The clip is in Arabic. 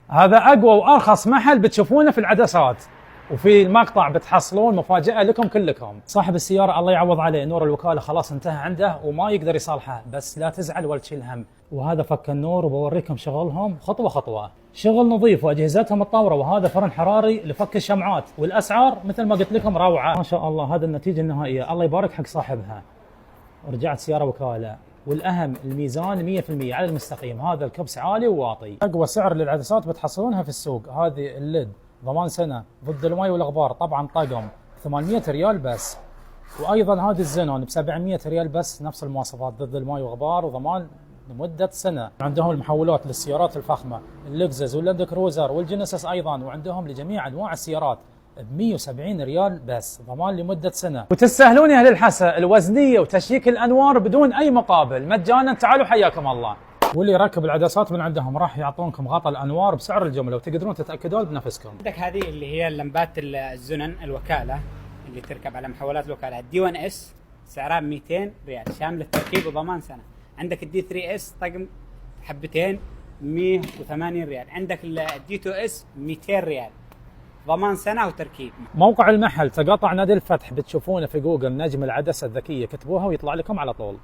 هذا اقوى وارخص محل بتشوفونه في العدسات، وفي المقطع بتحصلون مفاجأة لكم كلكم. صاحب السيارة الله يعوض عليه، نور الوكالة خلاص انتهى عنده وما يقدر يصلحه، بس لا تزعل ولا تشيل هم. وهذا فك النور وبوريكم شغلهم خطوة خطوة، شغل نظيف واجهزتهم متطورة. وهذا فرن حراري لفك الشمعات، والاسعار مثل ما قلت لكم روعة ما شاء الله. هذا النتيجة النهائية، الله يبارك حق صاحبها. رجعت سيارة وكالة، والاهم الميزان 100% على المستقيم. هذا الكبس عالي وواطي. اقوى سعر للعدسات بتحصلونها في السوق. هذه الليد ضمان سنة ضد الماء والغبار، طبعا طقم 800 ريال بس. وايضا هذه الزنون ب 700 ريال بس، نفس المواصفات ضد الماء والغبار وضمان لمدة سنة. عندهم المحولات للسيارات الفخمة، اللكزس واللاند كروزر والجينيسيس ايضا، وعندهم لجميع انواع السيارات ب 170 ريال بس، ضمان لمدة سنة. وتستاهلون يا اهل الحسا، الوزنية وتشييك الانوار بدون اي مقابل مجانا. تعالوا حياكم الله. واللي يركب العدسات من عندهم راح يعطونكم غطاء الانوار بسعر الجمله، وتقدرون تتاكدون بنفسكم. عندك هذه اللي هي اللمبات الزنن الوكاله اللي تركب على محولات الوكاله، الدي 1 اس سعرها 200 ريال شامل التركيب وضمان سنه. عندك الدي 3 اس طقم حبتين 180 ريال. عندك الدي 2 اس 200 ريال ضمان سنه وتركيب. موقع المحل تقاطع نادي الفتح، بتشوفونه في جوجل نجم العدسه الذكيه، كتبوها ويطلع لكم على طول.